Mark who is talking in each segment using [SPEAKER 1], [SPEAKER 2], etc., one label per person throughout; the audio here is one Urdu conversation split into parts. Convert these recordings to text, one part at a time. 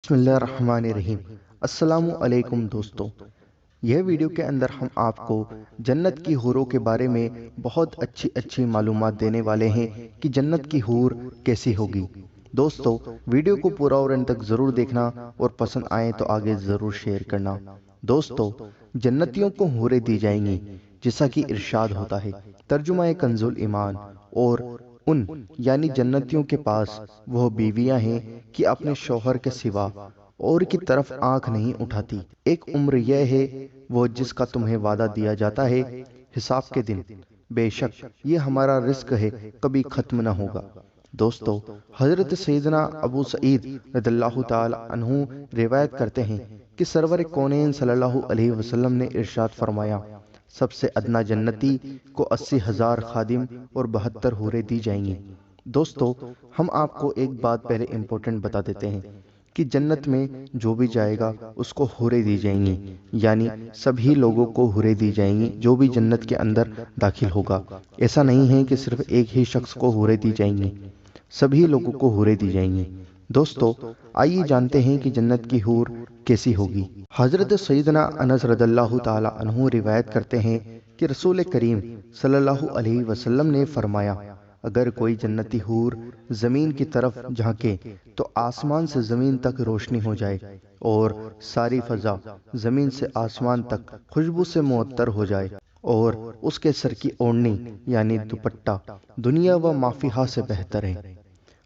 [SPEAKER 1] بسم اللہ الرحمن الرحیم۔ السلام علیکم دوستو، یہ ویڈیو کے اندر ہم آپ کو جنت کی حوروں کے بارے میں بہت اچھی معلومات دینے والے ہیں کہ جنت کی حور کیسی ہوگی۔ دوستو، ویڈیو کو پورا اور انت تک ضرور دیکھنا اور پسند آئے تو آگے ضرور شیئر کرنا۔ دوستو، جنتیوں کو حوریں دی جائیں گی جیسا کہ ارشاد ہوتا ہے ترجمہ کنز ایمان، اور ان یعنی جنتیوں کے پاس وہ بیویاں ہیں کہ اپنے شوہر کے سوا اور کی طرف آنکھ نہیں اٹھاتی۔ ایک عمر یہ ہے وہ جس کا تمہیں وعدہ دیا جاتا ہے حساب کے دن، بے شک یہ ہمارا رزق ہے، کبھی ختم نہ ہوگا۔ دوستو، حضرت سیدنا ابو سعید رضی اللہ تعالی عنہ روایت کرتے ہیں کہ سرور کونین صلی اللہ علیہ وسلم نے ارشاد فرمایا، سب سے ادنا جنتی کو 80,000 خادم اور 72 حوریں دی جائیں گی۔ دوستو، ہم آپ کو ایک بات پہلے امپورٹنٹ بتا دیتے ہیں کہ جنت میں جو بھی جائے گا اس کو حوریں دی جائیں گی، یعنی سبھی لوگوں کو حوریں دی جائیں گی جو بھی جنت کے اندر داخل ہوگا۔ ایسا نہیں ہے کہ صرف ایک ہی شخص کو حوریں دی جائیں گی، سبھی لوگوں کو حوریں دی جائیں گی۔ دوستو، آئیے جانتے ہیں کہ جنت کی حور کیسی ہوگی۔ حضرت سیدنا انس رضی اللہ تعالی عنہ روایت کرتے ہیں کہ رسول کریم صلی اللہ علیہ وسلم نے فرمایا، اگر کوئی جنتی حور زمین کی طرف جھانکے تو آسمان سے زمین تک روشنی ہو جائے اور ساری فضا زمین سے آسمان تک خوشبو سے معطر ہو جائے، اور اس کے سر کی اوڑھنی یعنی دوپٹہ دنیا و مافیہا سے بہتر ہے۔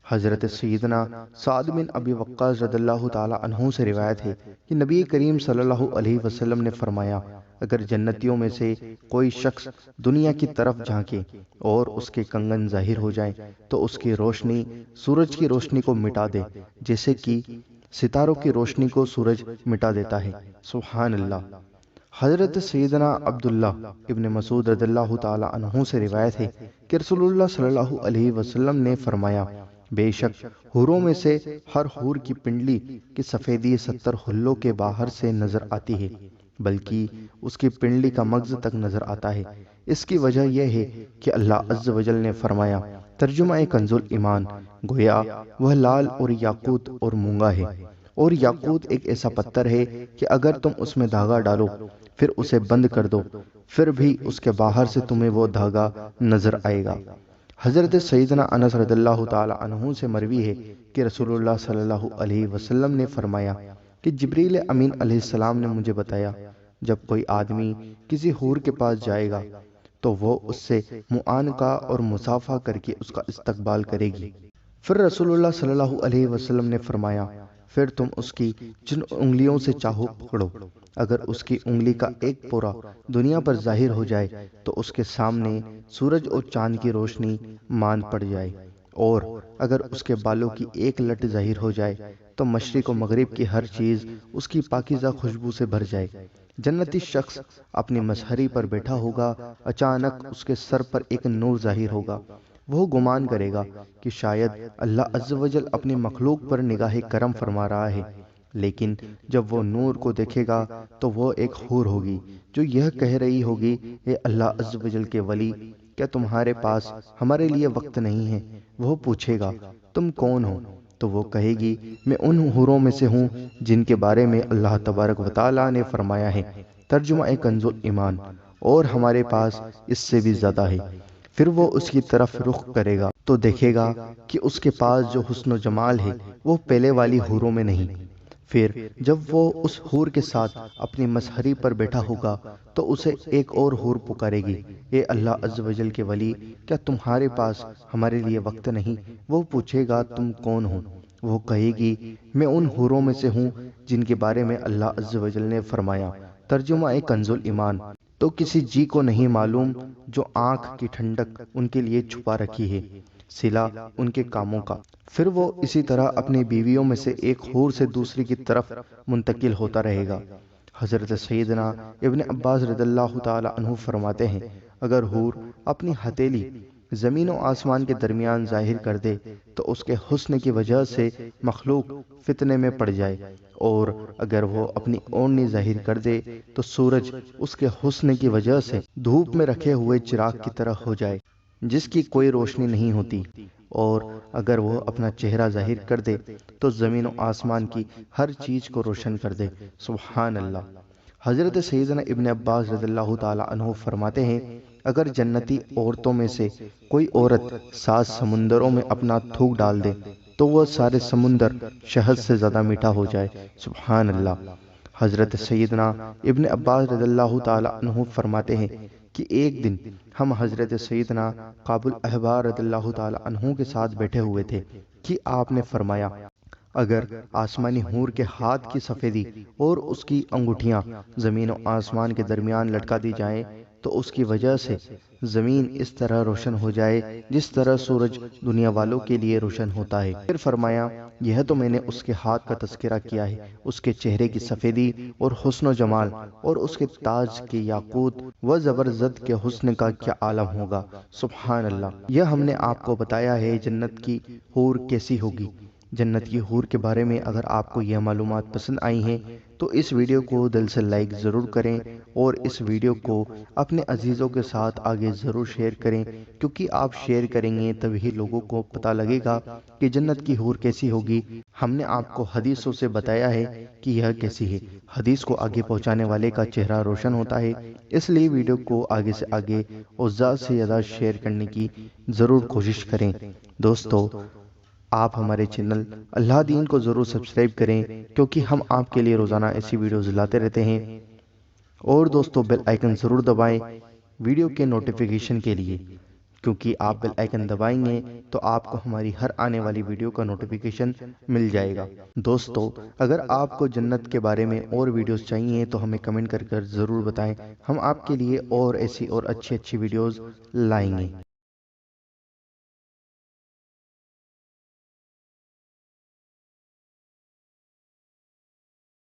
[SPEAKER 1] حضرت سیدنا سعد بن ابی وقاص رضی اللہ تعالی عنہ سے روایت ہے کہ نبی کریم صلی اللہ علیہ وسلم نے فرمایا، اگر جنتیوں میں سے کوئی شخص دنیا کی طرف جھانکے اور اس کے کنگن ظاہر ہو جائیں تو اس کی روشنی سورج کی روشنی کو مٹا دے، جیسے کہ ستاروں کی روشنی کو سورج مٹا دیتا ہے۔ سبحان اللہ۔ حضرت سیدنا عبداللہ ابن مسعود رضی اللہ تعالی عنہ سے روایت ہے کہ رسول اللہ صلی اللہ علیہ وسلم نے فرمایا، بے شک حوروں میں سے ہر حور کی پنڈلی کی سفیدی 70 حلوں کے باہر سے نظر آتی ہے، بلکہ اس کی پنڈلی کا مغز تک نظر آتا ہے۔ اس کی وجہ یہ ہے کہ اللہ عز و جل نے فرمایا، ترجمہ کنز ایمان، گویا وہ لال اور یاقوت اور مونگا ہے، اور یاقوت ایک ایسا پتھر ہے کہ اگر تم اس میں دھاگا ڈالو پھر اسے بند کر دو پھر بھی اس کے باہر سے تمہیں وہ دھاگا نظر آئے گا۔ حضرت سیدنا انس رضی اللہ تعالی عنہ سے مروی ہے کہ رسول اللہ صلی اللہ علیہ وسلم نے فرمایا کہ جبریل امین علیہ السلام نے مجھے بتایا، جب کوئی آدمی کسی حور کے پاس جائے گا تو وہ اس سے معانقہ اور مصافحہ کر کے اس کا استقبال کرے گی۔ پھر رسول اللہ صلی اللہ علیہ وسلم نے فرمایا، پھر تم اس کی جن انگلیوں سے چاہو پکڑو، اگر اس کی انگلی کا ایک پورا دنیا پر ظاہر ہو جائے تو اس کے سامنے سورج اور چاند کی روشنی مان پڑ جائے، اور اگر اس کے بالوں کی ایک لٹ ظاہر ہو جائے تو مشرق و مغرب کی ہر چیز اس کی پاکیزہ خوشبو سے بھر جائے۔ جنتی شخص اپنی مسہری پر بیٹھا ہوگا، اچانک اس کے سر پر ایک نور ظاہر ہوگا۔ وہ گمان کرے گا کہ شاید اللہ عز و جل اپنی مخلوق پر نگاہ کرم فرما رہا ہے، لیکن جب وہ نور کو دیکھے گا تو وہ ایک حور ہوگی جو یہ کہہ رہی ہوگی، اے اللہ عز و جل کے ولی، کیا تمہارے پاس ہمارے لیے وقت نہیں ہے؟ وہ پوچھے گا، تم کون ہو؟ تو وہ کہے گی، میں ان حوروں میں سے ہوں جن کے بارے میں اللہ تبارک و تعالیٰ نے فرمایا ہے، ترجمہ کنز ایمان، اور ہمارے پاس اس سے بھی زیادہ ہے۔ پھر وہ اس کی طرف رخ کرے گا تو دیکھے گا کہ اس کے پاس جو حسن و جمال ہے وہ پہلے والی حوروں میں نہیں۔ پھر جب وہ اس حور کے ساتھ اپنی مسہری پر بیٹھا ہوگا تو اسے ایک اور حور پکارے گی، اے اللہ عز و جل کے ولی، کیا تمہارے پاس ہمارے لیے وقت نہیں؟ وہ پوچھے گا، تم کون ہو؟ وہ کہے گی، میں ان حوروں میں سے ہوں جن کے بارے میں اللہ عز و جل نے فرمایا، ترجمہ کنز ایمان۔ تو کسی جی کو نہیں معلوم جو آنکھ کی ٹھنڈک ان کے لیے چھپا رکھی ہے، صلہ ان کے کاموں کا۔ پھر وہ اسی طرح اپنی بیویوں میں سے ایک حور سے دوسری کی طرف منتقل ہوتا رہے گا۔ حضرت سیدنا ابن عباس رضی اللہ تعالی عنہ فرماتے ہیں، اگر حور اپنی ہتھیلی زمین و آسمان کے درمیان ظاہر کر دے تو اس کے حسن کی وجہ سے مخلوق فتنے میں پڑ جائے، اور اگر وہ اپنی اوڑھنی ظاہر کر دے تو سورج اس کے حسن کی وجہ سے دھوپ میں رکھے ہوئے چراغ کی طرح ہو جائے جس کی کوئی روشنی نہیں ہوتی، اور اگر وہ اپنا چہرہ ظاہر کر دے تو زمین و آسمان کی ہر چیز کو روشن کر دے۔ سبحان اللہ۔ حضرت سیدنا ابن عباس رضی اللہ تعالی عنہ فرماتے ہیں، اگر جنتی عورتوں میں سے کوئی عورت 7 سمندروں میں اپنا تھوک ڈال دے تو وہ سارے سمندر شہد سے زیادہ میٹھا ہو جائے۔ سبحان اللہ۔ حضرت سیدنا ابن عباس رضی اللہ تعالی عنہ فرماتے ہیں کہ ایک دن ہم حضرت سیدنا قابل احبار رضی اللہ تعالی عنہ کے ساتھ بیٹھے ہوئے تھے کہ آپ نے فرمایا، اگر آسمانی حور کے ہاتھ کی سفیدی اور اس کی انگوٹھیاں زمین و آسمان کے درمیان لٹکا دی جائیں تو اس کی وجہ سے زمین اس طرح روشن ہو جائے جس طرح سورج دنیا والوں کے لیے روشن ہوتا ہے۔ پھر فرمایا، یہ تو میں نے اس کے ہاتھ کا تذکرہ کیا ہے، اس کے چہرے کی سفیدی اور حسن و جمال اور اس کے تاج کے یاقوت و زبرجد کے حسن کا کیا عالم ہوگا۔ سبحان اللہ۔ یہ ہم نے آپ کو بتایا ہے جنت کی حور کیسی ہوگی۔ جنت کی حور کے بارے میں اگر آپ کو یہ معلومات پسند آئی ہیں تو اس ویڈیو کو دل سے لائک ضرور کریں اور اس ویڈیو کو اپنے عزیزوں کے ساتھ آگے ضرور شیئر کریں، کیونکہ آپ شیئر کریں گے تبھی لوگوں کو پتہ لگے گا کہ جنت کی حور کیسی ہوگی۔ ہم نے آپ کو حدیثوں سے بتایا ہے کہ یہ کیسی ہے۔ حدیث کو آگے پہنچانے والے کا چہرہ روشن ہوتا ہے، اس لیے ویڈیو کو آگے سے آگے اور زیادہ سے زیادہ شیئر کرنے کی ضرور کوشش کریں۔ دوستو، آپ ہمارے چینل اللہ دین کو ضرور سبسکرائب کریں، کیونکہ ہم آپ کے لیے روزانہ ایسی ویڈیوز لاتے رہتے ہیں۔ اور دوستو، بیل آئیکن ضرور دبائیں ویڈیو کے نوٹیفیکیشن کے لیے، کیونکہ آپ بیل آئیکن دبائیں گے تو آپ کو ہماری ہر آنے والی ویڈیو کا نوٹیفیکیشن مل جائے گا۔ دوستو، اگر آپ کو جنت کے بارے میں اور ویڈیوز چاہیے تو ہمیں کمنٹ کر ضرور بتائیں، ہم آپ کے لیے اور ایسی اور اچھی ویڈیوز لائیں گے۔